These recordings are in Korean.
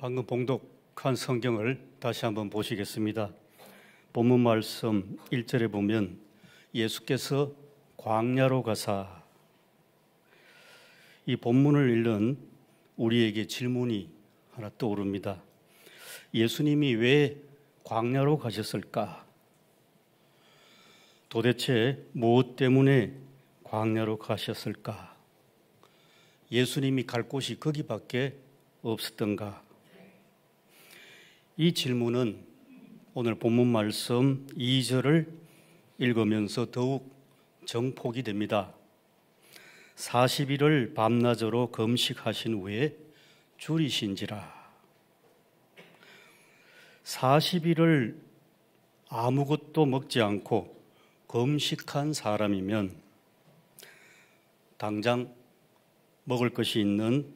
방금 봉독한 성경을 다시 한번 보시겠습니다. 본문 말씀 1절에 보면 예수께서 광야로 가사, 이 본문을 읽는 우리에게 질문이 하나 떠오릅니다. 예수님이 왜 광야로 가셨을까? 도대체 무엇 때문에 광야로 가셨을까? 예수님이 갈 곳이 거기밖에 없었던가? 이 질문은 오늘 본문 말씀 2절을 읽으면서 더욱 정폭이 됩니다. 40일을 밤낮으로 금식하신 후에 줄이신지라. 40일을 아무것도 먹지 않고 금식한 사람이면 당장 먹을 것이 있는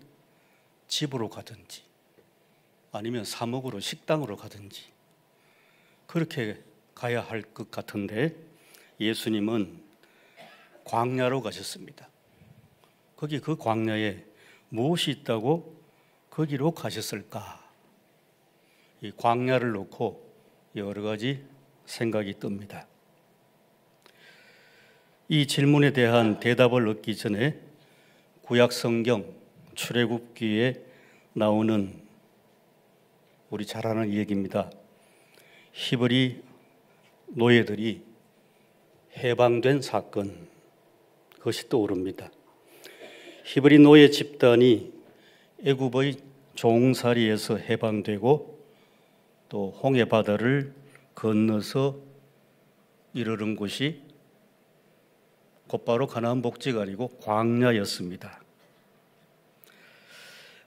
집으로 가든지 아니면 사 먹으러 식당으로 가든지 그렇게 가야 할 것 같은데 예수님은 광야로 가셨습니다. 거기 그 광야에 무엇이 있다고 거기로 가셨을까? 이 광야를 놓고 여러 가지 생각이 뜹니다. 이 질문에 대한 대답을 얻기 전에 구약 성경 출애굽기에 나오는 우리 잘 아는 얘기입니다. 히브리 노예들이 해방된 사건, 그것이 떠오릅니다. 히브리 노예 집단이 애굽의 종살이에서 해방되고 또 홍해 바다를 건너서 이르는 곳이 곧바로 가나안 복지가 아니고 광야였습니다.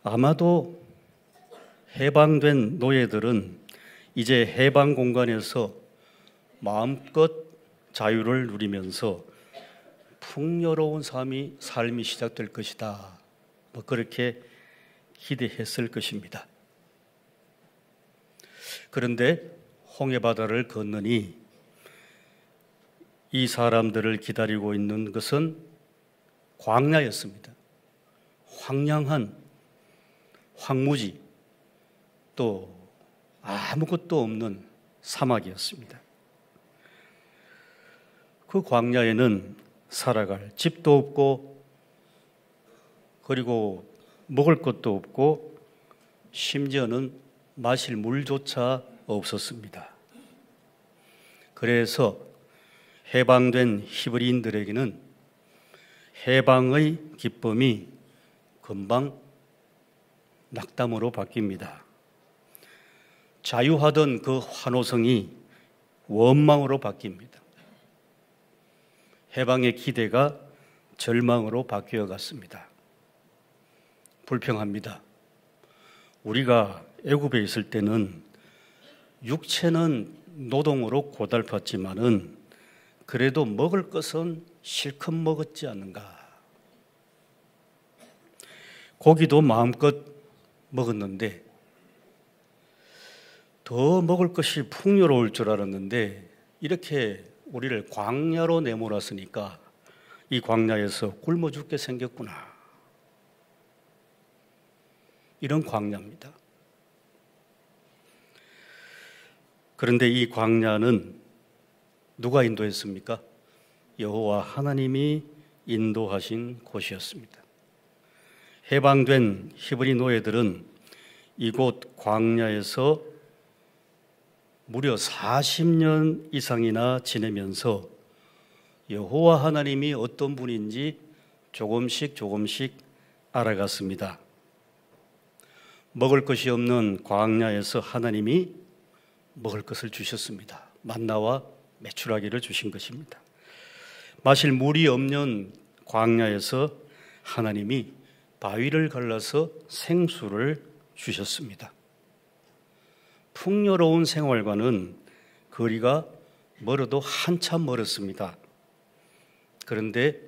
아마도 해방된 노예들은 이제 해방 공간에서 마음껏 자유를 누리면서 풍요로운 삶이 시작될 것이다. 그렇게 기대했을 것입니다. 그런데 홍해 바다를 건너니 이 사람들을 기다리고 있는 것은 광야였습니다. 황량한 황무지, 또 아무것도 없는 사막이었습니다. 그 광야에는 살아갈 집도 없고 그리고 먹을 것도 없고 심지어는 마실 물조차 없었습니다. 그래서 해방된 히브리인들에게는 해방의 기쁨이 금방 낙담으로 바뀝니다. 자유하던 그 환호성이 원망으로 바뀝니다. 해방의 기대가 절망으로 바뀌어 갔습니다. 불평합니다. 우리가 애굽에 있을 때는 육체는 노동으로 고달팠지만은 그래도 먹을 것은 실컷 먹었지 않는가. 고기도 마음껏 먹었는데 더 먹을 것이 풍요로울 줄 알았는데 이렇게 우리를 광야로 내몰았으니까 이 광야에서 굶어 죽게 생겼구나. 이런 광야입니다. 그런데 이 광야는 누가 인도했습니까? 여호와 하나님이 인도하신 곳이었습니다. 해방된 히브리 노예들은 이곳 광야에서 무려 40년 이상이나 지내면서 여호와 하나님이 어떤 분인지 조금씩 알아갔습니다. 먹을 것이 없는 광야에서 하나님이 먹을 것을 주셨습니다. 만나와 메추라기를 주신 것입니다. 마실 물이 없는 광야에서 하나님이 바위를 갈라서 생수를 주셨습니다. 풍요로운 생활과는 거리가 멀어도 한참 멀었습니다. 그런데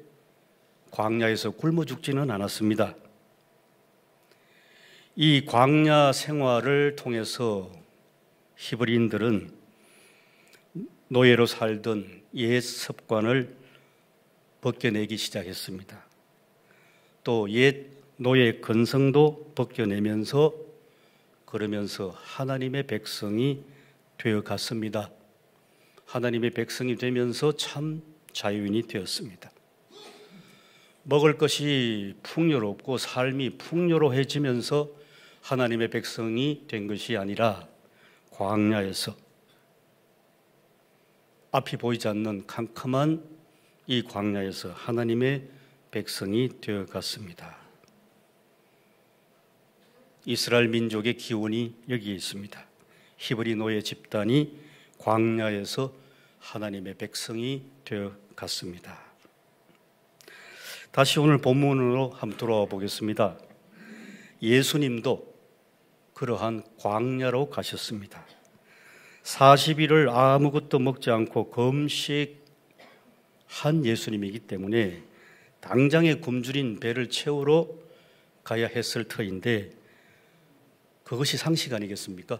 광야에서 굶어 죽지는 않았습니다. 이 광야 생활을 통해서 히브리인들은 노예로 살던 옛 습관을 벗겨내기 시작했습니다. 또 옛 노예 근성도 벗겨내면서 그러면서 하나님의 백성이 되어 갔습니다. 하나님의 백성이 되면서 참 자유인이 되었습니다. 먹을 것이 풍요롭고 삶이 풍요로워지면서 하나님의 백성이 된 것이 아니라 광야에서 앞이 보이지 않는 캄캄한 이 광야에서 하나님의 백성이 되어 갔습니다. 이스라엘 민족의 기원이 여기에 있습니다. 히브리 노예 집단이 광야에서 하나님의 백성이 되어 갔습니다. 다시 오늘 본문으로 한번 돌아와 보겠습니다. 예수님도 그러한 광야로 가셨습니다. 40일을 아무것도 먹지 않고 금식한 예수님이기 때문에 당장에 굶주린 배를 채우러 가야 했을 터인데 그것이 상식 아니겠습니까?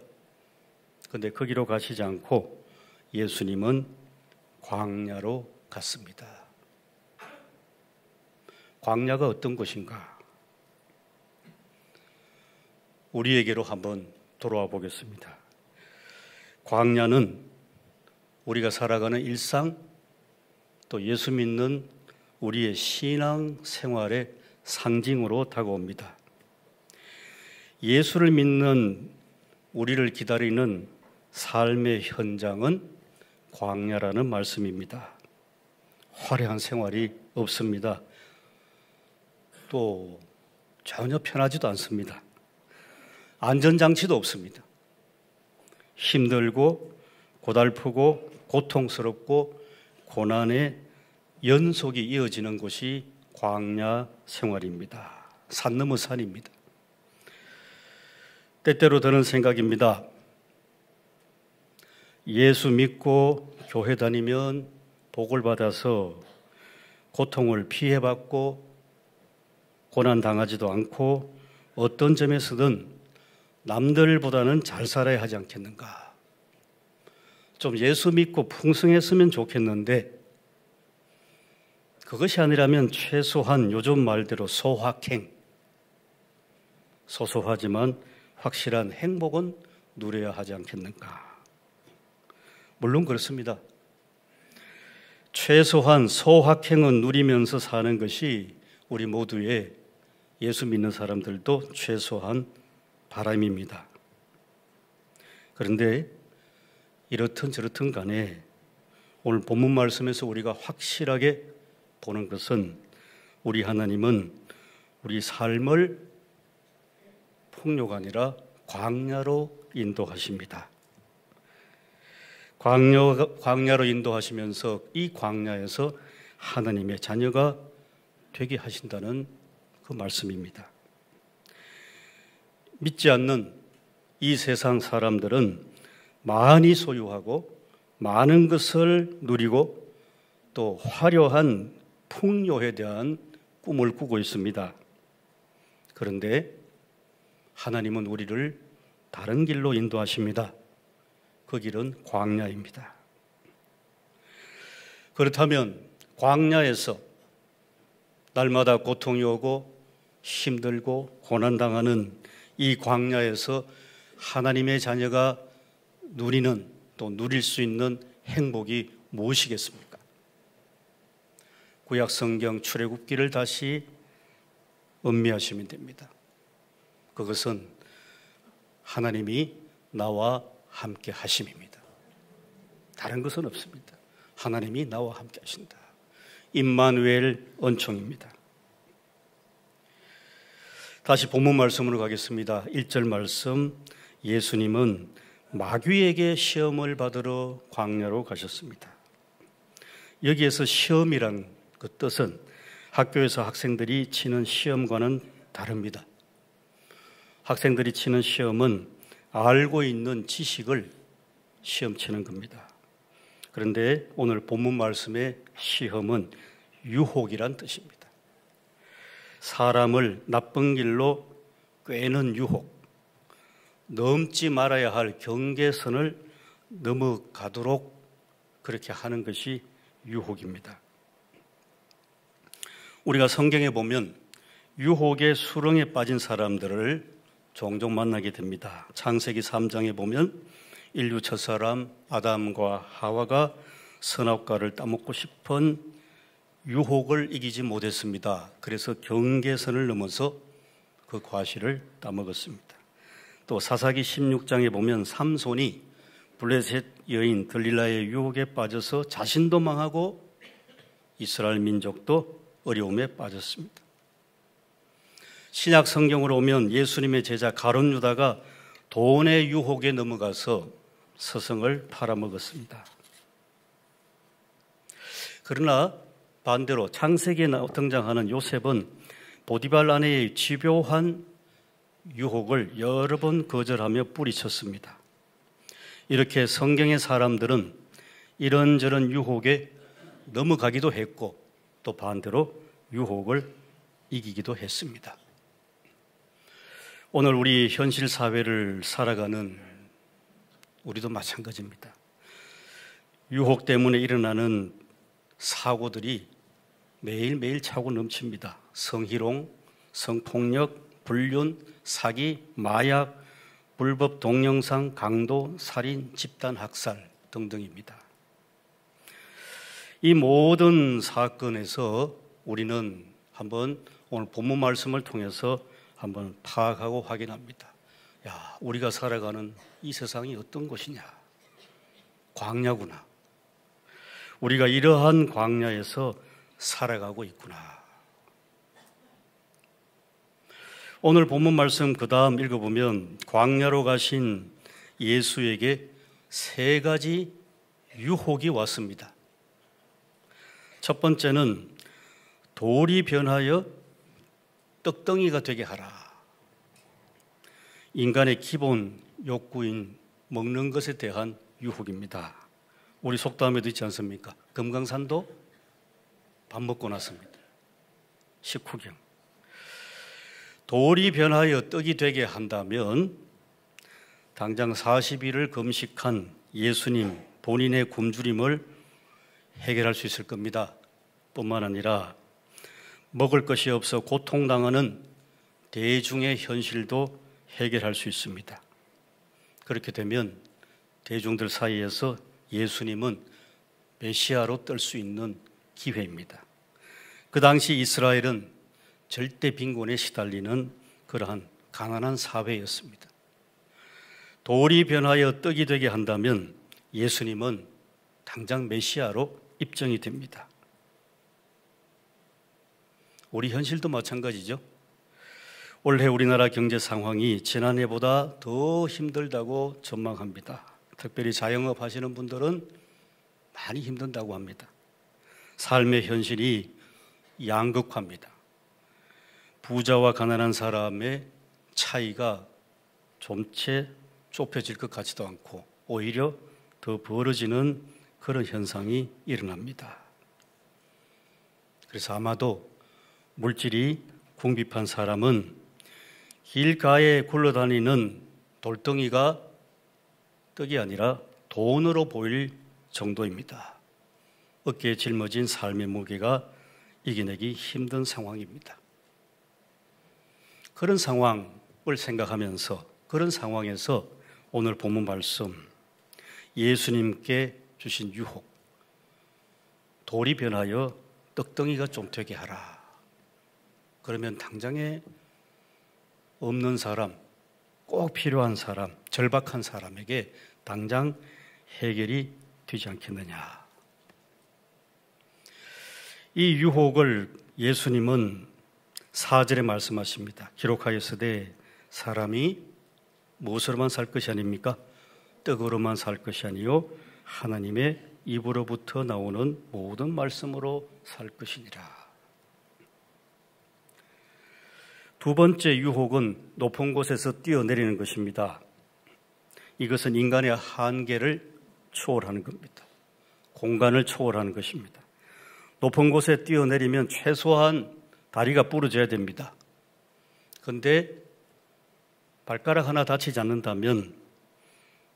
그런데 거기로 가시지 않고 예수님은 광야로 갔습니다. 광야가 어떤 곳인가? 우리에게로 한번 돌아와 보겠습니다. 광야는 우리가 살아가는 일상, 또 예수 믿는 우리의 신앙 생활의 상징으로 다가옵니다. 예수를 믿는 우리를 기다리는 삶의 현장은 광야라는 말씀입니다. 화려한 생활이 없습니다. 또 전혀 편하지도 않습니다. 안전장치도 없습니다. 힘들고 고달프고 고통스럽고 고난의 연속이 이어지는 곳이 광야 생활입니다. 산 넘어 산입니다. 때때로 드는 생각입니다. 예수 믿고 교회 다니면 복을 받아서 고통을 피해받고 고난당하지도 않고 어떤 점에서든 남들보다는 잘 살아야 하지 않겠는가. 좀 예수 믿고 풍성했으면 좋겠는데 그것이 아니라면 최소한 요즘 말대로 소확행, 소소하지만 확실한 행복은 누려야 하지 않겠는가. 물론 그렇습니다. 최소한 소확행은 누리면서 사는 것이 우리 모두의 예수 믿는 사람들도 최소한 바람입니다. 그런데 이렇든 저렇든 간에 오늘 본문 말씀에서 우리가 확실하게 보는 것은 우리 하나님은 우리 삶을 풍요가 아니라 광야로 인도하십니다. 광야로 인도하시면서 이 광야에서 하나님의 자녀가 되게 하신다는 그 말씀입니다. 믿지 않는 이 세상 사람들은 많이 소유하고 많은 것을 누리고 또 화려한 풍요에 대한 꿈을 꾸고 있습니다. 그런데 하나님은 우리를 다른 길로 인도하십니다. 그 길은 광야입니다. 그렇다면 광야에서 날마다 고통이 오고 힘들고 고난당하는 이 광야에서 하나님의 자녀가 누리는 또 누릴 수 있는 행복이 무엇이겠습니까? 구약 성경 출애굽기를 다시 음미하시면 됩니다. 그것은 하나님이 나와 함께 하심입니다. 다른 것은 없습니다. 하나님이 나와 함께 하신다. 임마누엘 은총입니다. 다시 본문 말씀으로 가겠습니다. 1절 말씀, 예수님은 마귀에게 시험을 받으러 광야로 가셨습니다. 여기에서 시험이란 그 뜻은 학교에서 학생들이 치는 시험과는 다릅니다. 학생들이 치는 시험은 알고 있는 지식을 시험 치는 겁니다. 그런데 오늘 본문 말씀의 시험은 유혹이란 뜻입니다. 사람을 나쁜 길로 꿰는 유혹, 넘지 말아야 할 경계선을 넘어가도록 그렇게 하는 것이 유혹입니다. 우리가 성경에 보면 유혹의 수렁에 빠진 사람들을 종종 만나게 됩니다. 창세기 3장에 보면 인류 첫사람 아담과 하와가 선악과를 따먹고 싶은 유혹을 이기지 못했습니다. 그래서 경계선을 넘어서 그 과실을 따먹었습니다. 또 사사기 16장에 보면 삼손이 블레셋 여인 들릴라의 유혹에 빠져서 자신도 망하고 이스라엘 민족도 어려움에 빠졌습니다. 신약 성경으로 오면 예수님의 제자 가룟 유다가 돈의 유혹에 넘어가서 스승을 팔아먹었습니다. 그러나 반대로 창세기에 등장하는 요셉은 보디발 아내의 집요한 유혹을 여러 번 거절하며 뿌리쳤습니다. 이렇게 성경의 사람들은 이런저런 유혹에 넘어가기도 했고 또 반대로 유혹을 이기기도 했습니다. 오늘 우리 현실 사회를 살아가는 우리도 마찬가지입니다. 유혹 때문에 일어나는 사고들이 매일매일 차고 넘칩니다. 성희롱, 성폭력, 불륜, 사기, 마약, 불법 동영상, 강도, 살인, 집단 학살 등등입니다. 이 모든 사건에서 우리는 한번 오늘 본문 말씀을 통해서 한번 파악하고 확인합니다. 야, 우리가 살아가는 이 세상이 어떤 곳이냐? 광야구나. 우리가 이러한 광야에서 살아가고 있구나. 오늘 본문 말씀 그 다음 읽어보면 광야로 가신 예수에게 세 가지 유혹이 왔습니다. 첫 번째는 돌이 변하여 떡덩이가 되게 하라. 인간의 기본 욕구인 먹는 것에 대한 유혹입니다. 우리 속담에도 있지 않습니까? 금강산도 밥 먹고 났습니다. 식후경. 돌이 변하여 떡이 되게 한다면 당장 40일을 금식한 예수님 본인의 굶주림을 해결할 수 있을 겁니다. 뿐만 아니라 먹을 것이 없어 고통당하는 대중의 현실도 해결할 수 있습니다. 그렇게 되면 대중들 사이에서 예수님은 메시아로 뜰 수 있는 기회입니다. 그 당시 이스라엘은 절대 빈곤에 시달리는 그러한 가난한 사회였습니다. 돌이 변하여 떡이 되게 한다면 예수님은 당장 메시아로 입증이 됩니다. 우리 현실도 마찬가지죠. 올해 우리나라 경제 상황이 지난해보다 더 힘들다고 전망합니다. 특별히 자영업 하시는 분들은 많이 힘든다고 합니다. 삶의 현실이 양극화입니다. 부자와 가난한 사람의 차이가 좀채 좁혀질 것 같지도 않고 오히려 더 벌어지는 그런 현상이 일어납니다. 그래서 아마도 물질이 궁핍한 사람은 길가에 굴러다니는 돌덩이가 떡이 아니라 돈으로 보일 정도입니다. 어깨에 짊어진 삶의 무게가 이겨내기 힘든 상황입니다. 그런 상황을 생각하면서 그런 상황에서 오늘 본문 말씀 예수님께 주신 유혹 돌이 변하여 떡덩이가 좀 되게 하라. 그러면 당장에 없는 사람, 꼭 필요한 사람, 절박한 사람에게 당장 해결이 되지 않겠느냐. 이 유혹을 예수님은 4절에 말씀하십니다. 기록하였으되 사람이 무엇으로만 살 것이 아닙니까? 떡으로만 살 것이 아니요 하나님의 입으로부터 나오는 모든 말씀으로 살 것이니라. 두 번째 유혹은 높은 곳에서 뛰어내리는 것입니다. 이것은 인간의 한계를 초월하는 겁니다. 공간을 초월하는 것입니다. 높은 곳에 뛰어내리면 최소한 다리가 부러져야 됩니다. 그런데 발가락 하나 다치지 않는다면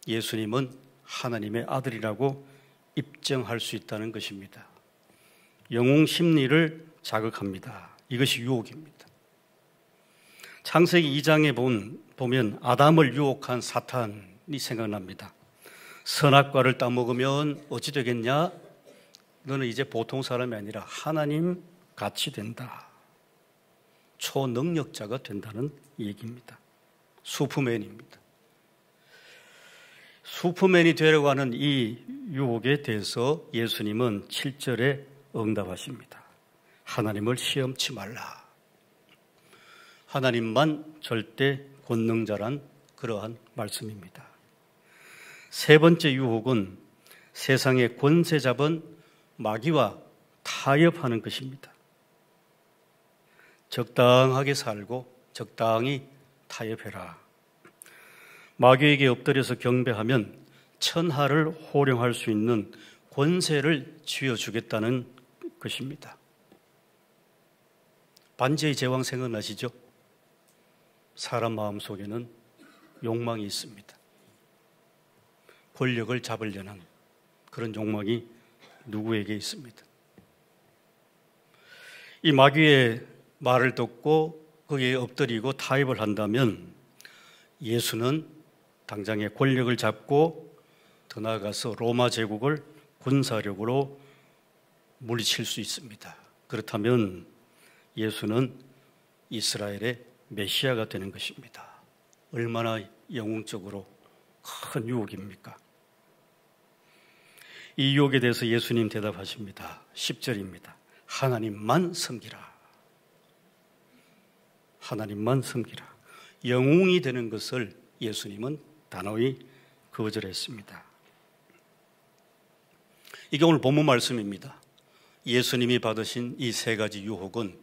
예수님은 하나님의 아들이라고 입증할 수 있다는 것입니다. 영웅 심리를 자극합니다. 이것이 유혹입니다. 창세기 2장에 보면 아담을 유혹한 사탄이 생각납니다. 선악과를 따먹으면 어찌 되겠냐? 너는 이제 보통 사람이 아니라 하나님 같이 된다. 초능력자가 된다는 얘기입니다. 슈퍼맨입니다. 슈퍼맨이 되려고 하는 이 유혹에 대해서 예수님은 7절에 응답하십니다. 하나님을 시험치 말라. 하나님만 절대 권능자란 그러한 말씀입니다. 세 번째 유혹은 세상의 권세 잡은 마귀와 타협하는 것입니다. 적당하게 살고 적당히 타협해라. 마귀에게 엎드려서 경배하면 천하를 호령할 수 있는 권세를 쥐어주겠다는 것입니다. 반지의 제왕 생각나시죠? 사람 마음속에는 욕망이 있습니다. 권력을 잡으려는 그런 욕망이 누구에게 있습니다. 이 마귀의 말을 듣고 거기에 엎드리고 타협을 한다면 예수는 당장에 권력을 잡고 더 나아가서 로마 제국을 군사력으로 물리칠 수 있습니다. 그렇다면 예수는 이스라엘의 메시아가 되는 것입니다. 얼마나 영웅적으로 큰 유혹입니까? 이 유혹에 대해서 예수님 대답하십니다. 10절입니다. 하나님만 섬기라. 하나님만 섬기라. 영웅이 되는 것을 예수님은 단호히 거절했습니다. 이게 오늘 본문 말씀입니다. 예수님이 받으신 이 세 가지 유혹은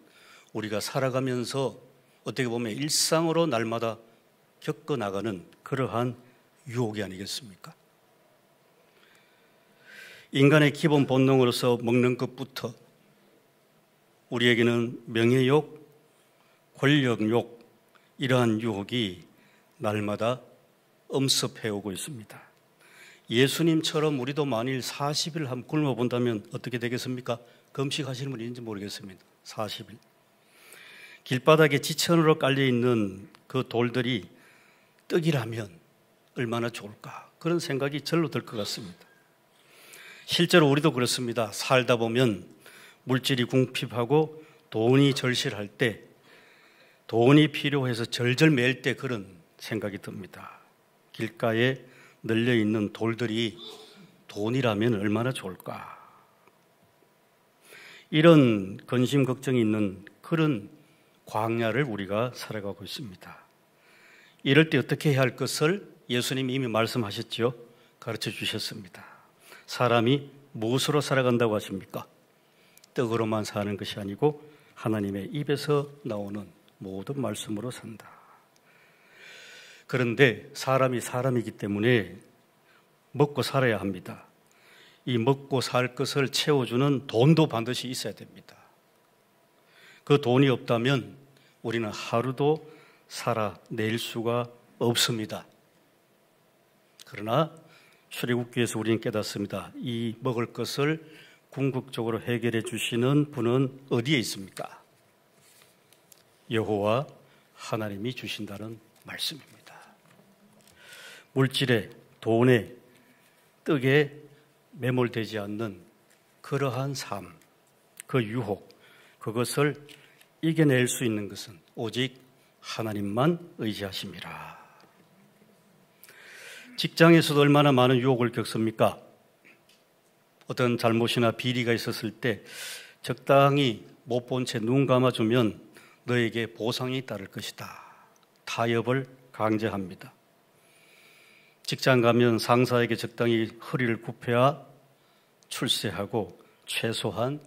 우리가 살아가면서 어떻게 보면 일상으로 날마다 겪어나가는 그러한 유혹이 아니겠습니까? 인간의 기본 본능으로서 먹는 것부터 우리에게는 명예욕, 권력욕, 이러한 유혹이 날마다 엄습해오고 있습니다. 예수님처럼 우리도 만일 40일 한번 굶어본다면 어떻게 되겠습니까? 금식하시는 분이 있는지 모르겠습니다. 40일. 길바닥에 지천으로 깔려있는 그 돌들이 떡이라면 얼마나 좋을까? 그런 생각이 절로 들 것 같습니다. 실제로 우리도 그렇습니다. 살다 보면 물질이 궁핍하고 돈이 절실할 때, 돈이 필요해서 절절 매일 때 그런 생각이 듭니다. 길가에 널려있는 돌들이 돈이라면 얼마나 좋을까? 이런 근심 걱정이 있는 그런 광야를 우리가 살아가고 있습니다. 이럴 때 어떻게 해야 할 것을 예수님이 이미 말씀하셨죠? 가르쳐 주셨습니다. 사람이 무엇으로 살아간다고 하십니까? 떡으로만 사는 것이 아니고 하나님의 입에서 나오는 모든 말씀으로 산다. 그런데 사람이 사람이기 때문에 먹고 살아야 합니다. 이 먹고 살 것을 채워주는 돈도 반드시 있어야 됩니다. 그 돈이 없다면 우리는 하루도 살아낼 수가 없습니다. 그러나 출애굽기에서 우리는 깨닫습니다. 이 먹을 것을 궁극적으로 해결해 주시는 분은 어디에 있습니까? 여호와 하나님이 주신다는 말씀입니다. 물질에, 돈에, 떡에 매몰되지 않는 그러한 삶, 그 유혹, 그것을 이겨낼 수 있는 것은 오직 하나님만 의지하심이라. 직장에서도 얼마나 많은 유혹을 겪습니까? 어떤 잘못이나 비리가 있었을 때 적당히 못 본 채 눈 감아주면 너에게 보상이 따를 것이다. 타협을 강제합니다. 직장 가면 상사에게 적당히 허리를 굽혀야 출세하고 최소한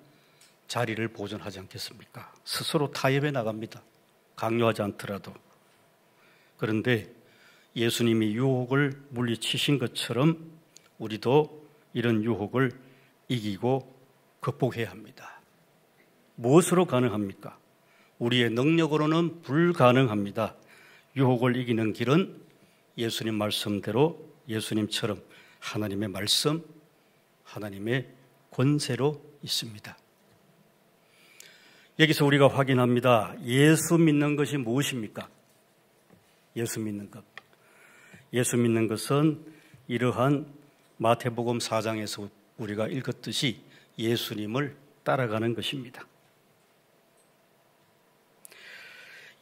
자리를 보존하지 않겠습니까? 스스로 타협해 나갑니다. 강요하지 않더라도. 그런데 예수님이 유혹을 물리치신 것처럼 우리도 이런 유혹을 이기고 극복해야 합니다. 무엇으로 가능합니까? 우리의 능력으로는 불가능합니다. 유혹을 이기는 길은 예수님 말씀대로 예수님처럼 하나님의 말씀, 하나님의 권세로 있습니다. 여기서 우리가 확인합니다. 예수 믿는 것이 무엇입니까? 예수 믿는 것. 예수 믿는 것은 이러한 마태복음 4장에서 우리가 읽었듯이 예수님을 따라가는 것입니다.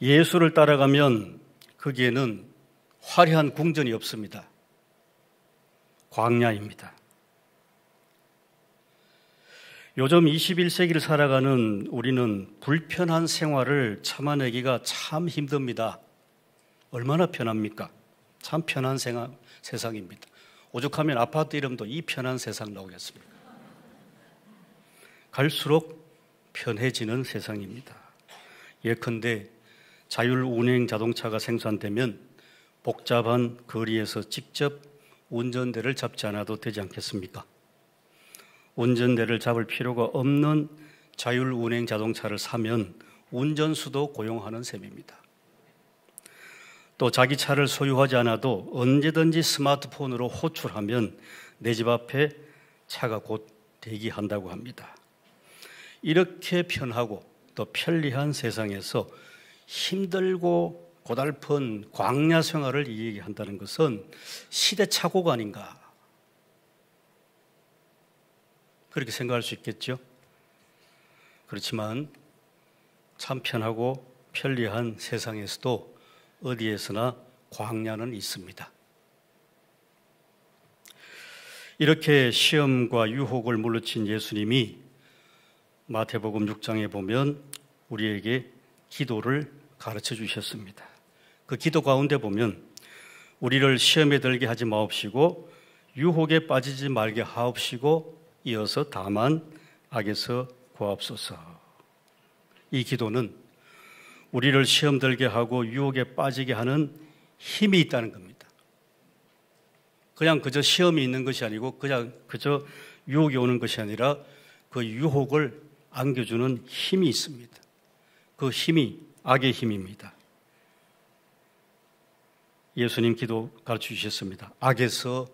예수를 따라가면 거기에는 화려한 궁전이 없습니다. 광야입니다. 요즘 21세기를 살아가는 우리는 불편한 생활을 참아내기가 참 힘듭니다. 얼마나 편합니까? 참 편한 세상입니다. 오죽하면 아파트 이름도 이 편한 세상 나오겠습니까? 갈수록 편해지는 세상입니다. 예컨대 자율운행 자동차가 생산되면 복잡한 거리에서 직접 운전대를 잡지 않아도 되지 않겠습니까? 운전대를 잡을 필요가 없는 자율운행 자동차를 사면 운전수도 고용하는 셈입니다. 또 자기 차를 소유하지 않아도 언제든지 스마트폰으로 호출하면 내 집 앞에 차가 곧 대기한다고 합니다. 이렇게 편하고 또 편리한 세상에서 힘들고 고달픈 광야 생활을 이야기한다는 것은 시대착오가 아닌가, 그렇게 생각할 수 있겠죠. 그렇지만 참 편하고 편리한 세상에서도 어디에서나 광야는 있습니다. 이렇게 시험과 유혹을 물리친 예수님이 마태복음 6장에 보면 우리에게 기도를 가르쳐 주셨습니다. 그 기도 가운데 보면 우리를 시험에 들게 하지 마옵시고 유혹에 빠지지 말게 하옵시고 이어서 다만 악에서 구하옵소서. 이 기도는 우리를 시험 들게 하고 유혹에 빠지게 하는 힘이 있다는 겁니다. 그냥 그저 시험이 있는 것이 아니고 그저 유혹이 오는 것이 아니라 그 유혹을 안겨주는 힘이 있습니다. 그 힘이 악의 힘입니다. 예수님 기도 가르쳐 주셨습니다. 악에서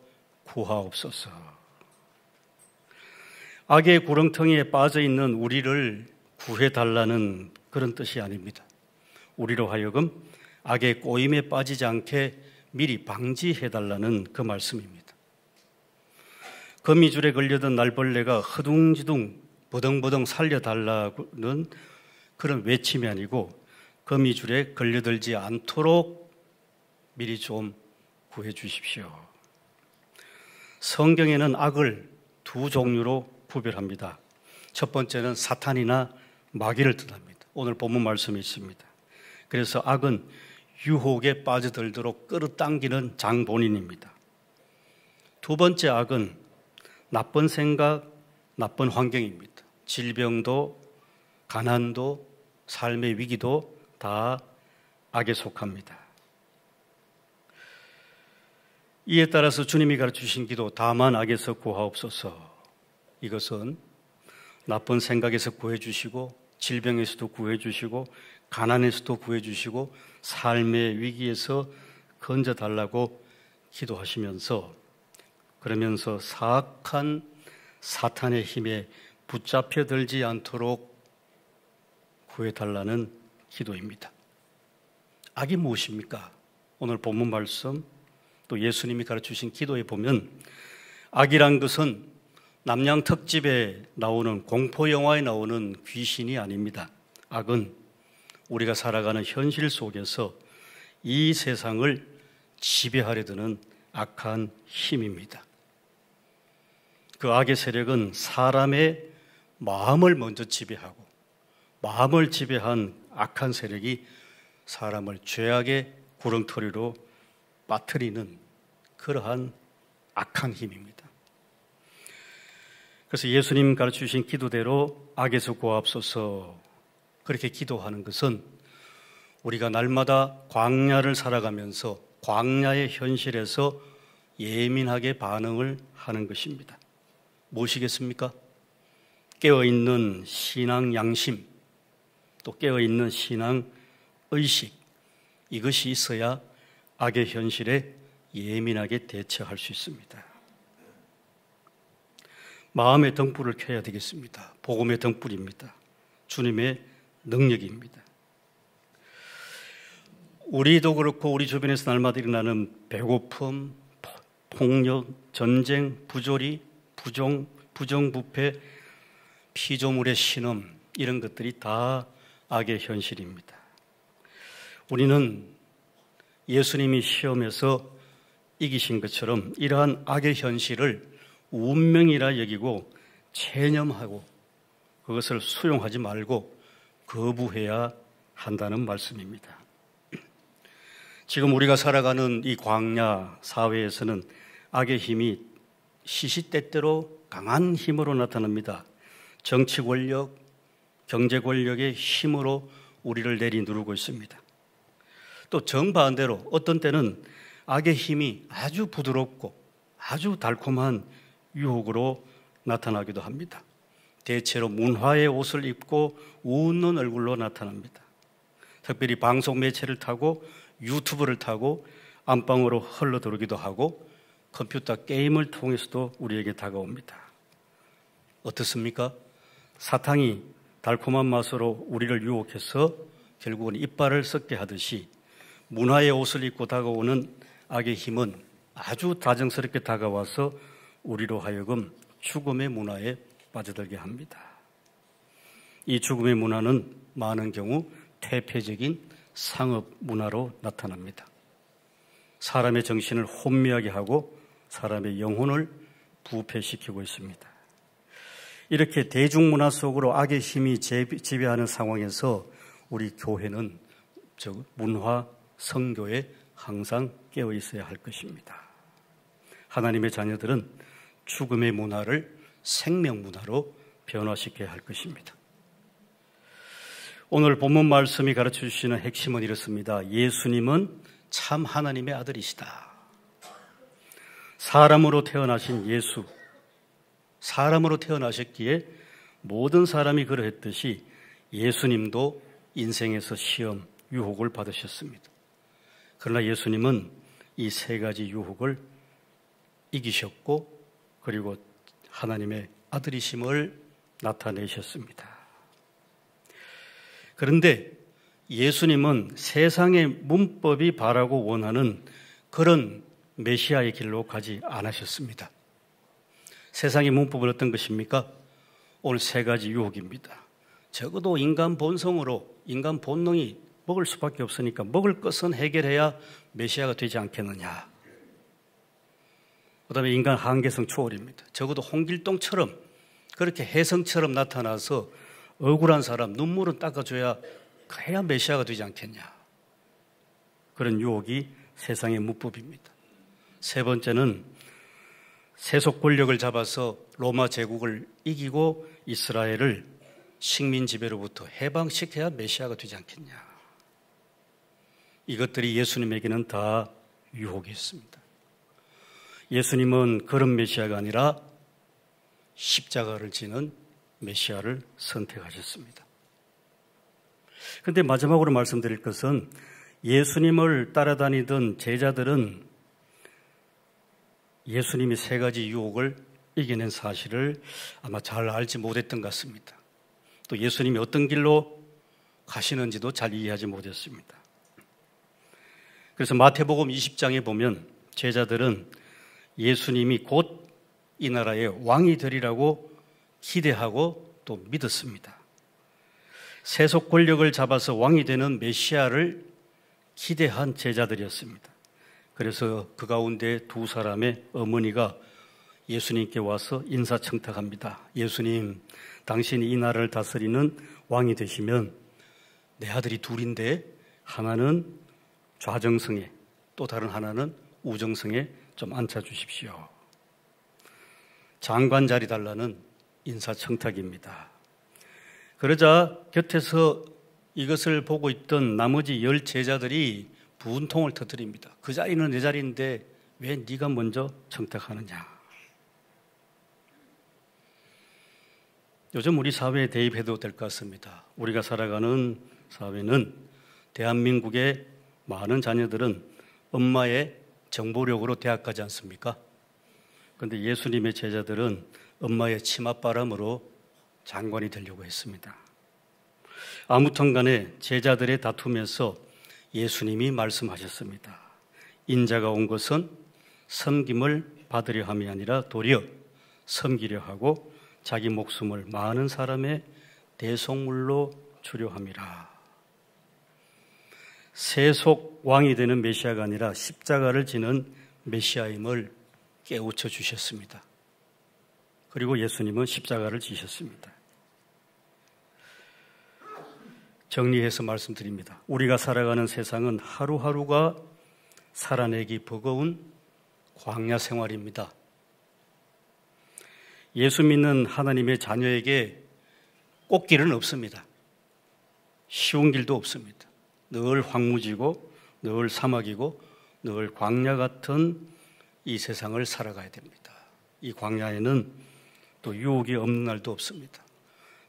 구하옵소서. 악의 구렁텅이에 빠져 있는 우리를 구해달라는 그런 뜻이 아닙니다. 우리로 하여금 악의 꼬임에 빠지지 않게 미리 방지해달라는 그 말씀입니다. 거미줄에 걸려든 날벌레가 허둥지둥 버덩버덩 살려달라는 그런 외침이 아니고 거미줄에 걸려들지 않도록 미리 좀 구해 주십시오. 성경에는 악을 두 종류로 구별합니다. 첫 번째는 사탄이나 마귀를 뜻합니다. 오늘 본문 말씀이 있습니다. 그래서 악은 유혹에 빠져들도록 끌어당기는 장본인입니다. 두 번째 악은 나쁜 생각, 나쁜 환경입니다. 질병도, 가난도, 삶의 위기도 다 악에 속합니다. 이에 따라서 주님이 가르치신 기도 다만 악에서 구하옵소서. 이것은 나쁜 생각에서 구해주시고 질병에서도 구해주시고 가난에서도 구해주시고 삶의 위기에서 건져달라고 기도하시면서 그러면서 사악한 사탄의 힘에 붙잡혀 들지 않도록 구해달라는 기도입니다. 악이 무엇입니까? 오늘 본문 말씀 또 예수님이 가르치신 기도에 보면 악이란 것은 남양 특집에 나오는 공포영화에 나오는 귀신이 아닙니다. 악은 우리가 살아가는 현실 속에서 이 세상을 지배하려 드는 악한 힘입니다. 그 악의 세력은 사람의 마음을 먼저 지배하고 마음을 지배한 악한 세력이 사람을 죄악의 구렁텅이로 빠뜨리는 그러한 악한 힘입니다. 그래서 예수님 가르치신 기도대로 악에서 구하옵소서 그렇게 기도하는 것은 우리가 날마다 광야를 살아가면서 광야의 현실에서 예민하게 반응을 하는 것입니다. 무엇이겠습니까? 깨어있는 신앙 양심, 또 깨어있는 신앙 의식, 이것이 있어야 악의 현실에 예민하게 대처할 수 있습니다. 마음의 등불을 켜야 되겠습니다. 복음의 등불입니다. 주님의 능력입니다. 우리도 그렇고 우리 주변에서 날마다 일어나는 배고픔, 폭력, 전쟁, 부조리, 부정부패, 피조물의 신음, 이런 것들이 다 악의 현실입니다. 우리는 예수님이 시험에서 이기신 것처럼 이러한 악의 현실을 운명이라 여기고 체념하고 그것을 수용하지 말고 거부해야 한다는 말씀입니다. 지금 우리가 살아가는 이 광야 사회에서는 악의 힘이 시시때때로 강한 힘으로 나타납니다. 정치 권력, 경제 권력의 힘으로 우리를 내리누르고 있습니다. 또 정반대로 어떤 때는 악의 힘이 아주 부드럽고 아주 달콤한 유혹으로 나타나기도 합니다. 대체로 문화의 옷을 입고 웃는 얼굴로 나타납니다. 특별히 방송 매체를 타고 유튜브를 타고 안방으로 흘러들어오기도 하고 컴퓨터 게임을 통해서도 우리에게 다가옵니다. 어떻습니까? 사탕이 달콤한 맛으로 우리를 유혹해서 결국은 이빨을 썩게 하듯이 문화의 옷을 입고 다가오는 악의 힘은 아주 다정스럽게 다가와서 우리로 하여금 죽음의 문화에 빠져들게 합니다. 이 죽음의 문화는 많은 경우 퇴폐적인 상업 문화로 나타납니다. 사람의 정신을 혼미하게 하고 사람의 영혼을 부패시키고 있습니다. 이렇게 대중문화 속으로 악의 힘이 지배하는 상황에서 우리 교회는 문화, 성교에 항상 깨어 있어야 할 것입니다. 하나님의 자녀들은 죽음의 문화를 생명 문화로 변화시켜야 할 것입니다. 오늘 본문 말씀이 가르쳐 주시는 핵심은 이렇습니다. 예수님은 참 하나님의 아들이시다. 사람으로 태어나신 예수, 사람으로 태어나셨기에 모든 사람이 그러했듯이 예수님도 인생에서 시험, 유혹을 받으셨습니다. 그러나 예수님은 이 세 가지 유혹을 이기셨고 그리고 하나님의 아들이심을 나타내셨습니다. 그런데 예수님은 세상의 문법이 바라고 원하는 그런 메시아의 길로 가지 않으셨습니다. 세상의 문법은 어떤 것입니까? 오늘 세 가지 유혹입니다. 적어도 인간 본성으로, 인간 본능이 먹을 수밖에 없으니까 먹을 것은 해결해야 메시아가 되지 않겠느냐. 그 다음에 인간 한계성 초월입니다. 적어도 홍길동처럼 그렇게 혜성처럼 나타나서 억울한 사람 눈물은 닦아줘야 해야 메시아가 되지 않겠냐. 그런 유혹이 세상의 문법입니다. 세 번째는 세속 권력을 잡아서 로마 제국을 이기고 이스라엘을 식민 지배로부터 해방시켜야 메시아가 되지 않겠냐. 이것들이 예수님에게는 다 유혹이 있습니다. 예수님은 그런 메시아가 아니라 십자가를 지는 메시아를 선택하셨습니다. 그런데 마지막으로 말씀드릴 것은 예수님을 따라다니던 제자들은 예수님이 세 가지 유혹을 이겨낸 사실을 아마 잘 알지 못했던 것 같습니다. 또 예수님이 어떤 길로 가시는지도 잘 이해하지 못했습니다. 그래서 마태복음 20장에 보면 제자들은 예수님이 곧 이 나라의 왕이 되리라고 기대하고 또 믿었습니다. 세속 권력을 잡아서 왕이 되는 메시아를 기대한 제자들이었습니다. 그래서 그 가운데 두 사람의 어머니가 예수님께 와서 인사청탁합니다. 예수님, 당신이 이 나라를 다스리는 왕이 되시면 내 아들이 둘인데 하나는 좌정성에 또 다른 하나는 우정성에 좀 앉혀주십시오. 장관 자리 달라는 인사청탁입니다. 그러자 곁에서 이것을 보고 있던 나머지 10 제자들이 분통을 터뜨립니다. 그 자리는 내 자리인데 왜 네가 먼저 청탁하느냐. 요즘 우리 사회에 대입해도 될 것 같습니다. 우리가 살아가는 사회는 대한민국의 많은 자녀들은 엄마의 정보력으로 대학 가지 않습니까? 그런데 예수님의 제자들은 엄마의 치맛바람으로 장관이 되려고 했습니다. 아무튼 간에 제자들의 다툼에서 예수님이 말씀하셨습니다. 인자가 온 것은 섬김을 받으려 함이 아니라 도리어 섬기려 하고 자기 목숨을 많은 사람의 대속물로 주려 함이라. 세속 왕이 되는 메시아가 아니라 십자가를 지는 메시아임을 깨우쳐 주셨습니다. 그리고 예수님은 십자가를 지셨습니다. 정리해서 말씀드립니다. 우리가 살아가는 세상은 하루하루가 살아내기 버거운 광야 생활입니다. 예수 믿는 하나님의 자녀에게 꽃길은 없습니다. 쉬운 길도 없습니다. 늘 황무지고 늘 사막이고 늘 광야 같은 이 세상을 살아가야 됩니다. 이 광야에는 또 유혹이 없는 날도 없습니다.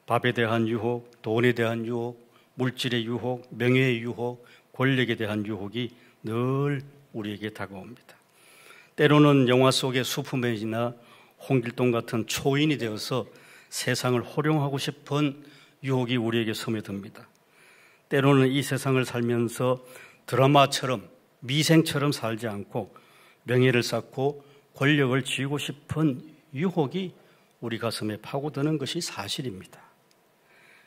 밥에 대한 유혹, 돈에 대한 유혹, 물질의 유혹, 명예의 유혹, 권력에 대한 유혹이 늘 우리에게 다가옵니다. 때로는 영화 속의 슈퍼맨이나 홍길동 같은 초인이 되어서 세상을 호령하고 싶은 유혹이 우리에게 스며듭니다. 때로는 이 세상을 살면서 드라마처럼 미생처럼 살지 않고 명예를 쌓고 권력을 쥐고 싶은 유혹이 우리 가슴에 파고드는 것이 사실입니다.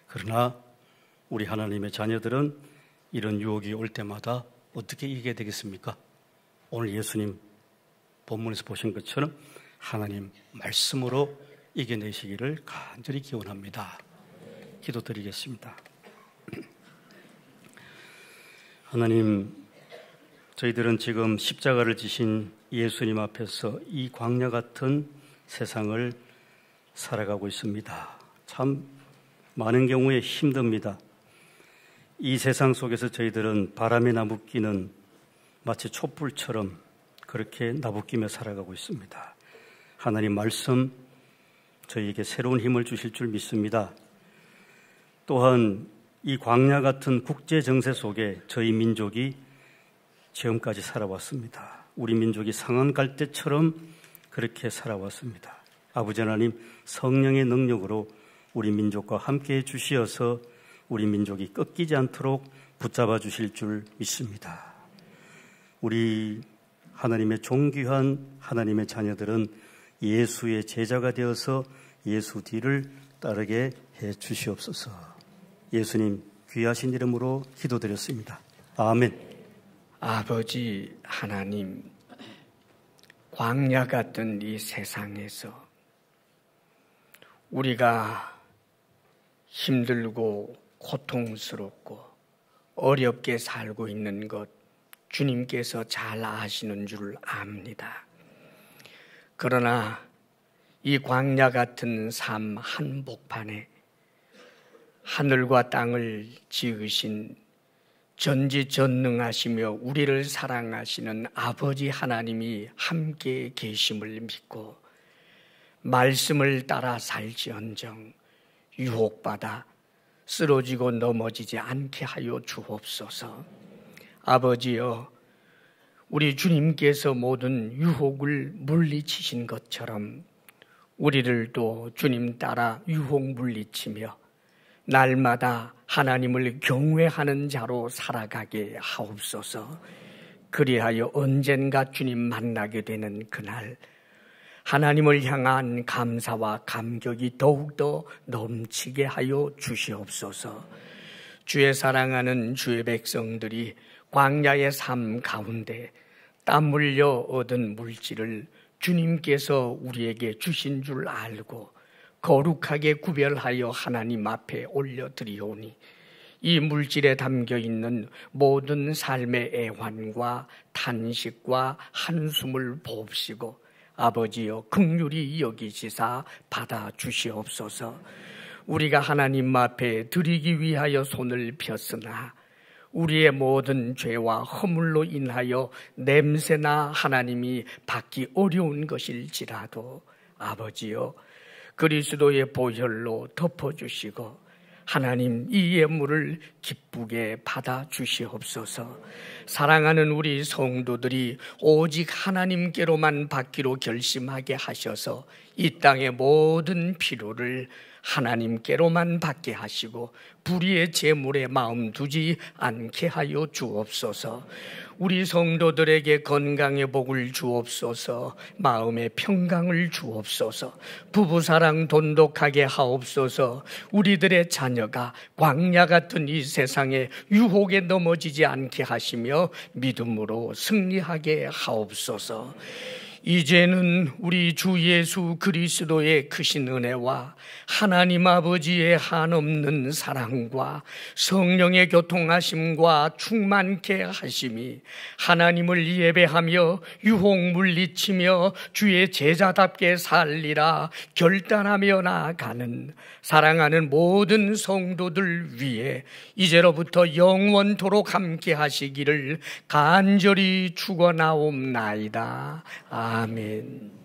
그러나 우리 하나님의 자녀들은 이런 유혹이 올 때마다 어떻게 이기게 되겠습니까? 오늘 예수님 본문에서 보신 것처럼 하나님 말씀으로 이겨내시기를 간절히 기원합니다. 기도드리겠습니다. 하나님, 저희들은 지금 십자가를 지신 예수님 앞에서 이 광야 같은 세상을 살아가고 있습니다. 참 많은 경우에 힘듭니다. 이 세상 속에서 저희들은 바람에 나부끼는 마치 촛불처럼 그렇게 나부끼며 살아가고 있습니다. 하나님 말씀 저희에게 새로운 힘을 주실 줄 믿습니다. 또한 이 광야 같은 국제 정세 속에 저희 민족이 지금까지 살아왔습니다. 우리 민족이 상한 갈대처럼 그렇게 살아왔습니다. 아버지 하나님, 성령의 능력으로 우리 민족과 함께해 주시어서 우리 민족이 꺾이지 않도록 붙잡아 주실 줄 믿습니다. 우리 하나님의 존귀한 하나님의 자녀들은 예수의 제자가 되어서 예수 뒤를 따르게 해 주시옵소서. 예수님 귀하신 이름으로 기도드렸습니다. 아멘. 아버지 하나님, 광야 같은 이 세상에서 우리가 힘들고 고통스럽고 어렵게 살고 있는 것 주님께서 잘 아시는 줄 압니다. 그러나 이 광야 같은 삶 한복판에 하늘과 땅을 지으신 전지전능하시며 우리를 사랑하시는 아버지 하나님이 함께 계심을 믿고 말씀을 따라 살지언정 유혹받아 쓰러지고 넘어지지 않게 하여 주옵소서. 아버지여, 우리 주님께서 모든 유혹을 물리치신 것처럼 우리를 또 주님 따라 유혹 물리치며 날마다 하나님을 경외하는 자로 살아가게 하옵소서. 그리하여 언젠가 주님 만나게 되는 그날 하나님을 향한 감사와 감격이 더욱더 넘치게 하여 주시옵소서. 주의 사랑하는 주의 백성들이 광야의 삶 가운데 땀 흘려 얻은 물질을 주님께서 우리에게 주신 줄 알고 거룩하게 구별하여 하나님 앞에 올려드리오니 이 물질에 담겨있는 모든 삶의 애환과 탄식과 한숨을 봅시고 아버지여 긍휼히 여기시사 받아주시옵소서. 우리가 하나님 앞에 드리기 위하여 손을 폈으나 우리의 모든 죄와 허물로 인하여 냄새나 하나님이 받기 어려운 것일지라도 아버지여 그리스도의 보혈로 덮어주시고 하나님 이 예물을 기쁘게 받아주시옵소서. 사랑하는 우리 성도들이 오직 하나님께로만 받기로 결심하게 하셔서 이 땅의 모든 필요를 하나님께로만 받게 하시고 불의의 재물에 마음 두지 않게 하여 주옵소서. 우리 성도들에게 건강의 복을 주옵소서. 마음의 평강을 주옵소서. 부부사랑 돈독하게 하옵소서. 우리들의 자녀가 광야 같은 이 세상에 유혹에 넘어지지 않게 하시며 믿음으로 승리하게 하옵소서. 이제는 우리 주 예수 그리스도의 크신 은혜와 하나님 아버지의 한없는 사랑과 성령의 교통하심과 충만케 하심이 하나님을 예배하며 유혹 물리치며 주의 제자답게 살리라 결단하며 나아가는 사랑하는 모든 성도들 위해 이제로부터 영원토록 함께 하시기를 간절히 축원하옵나이다. 아멘.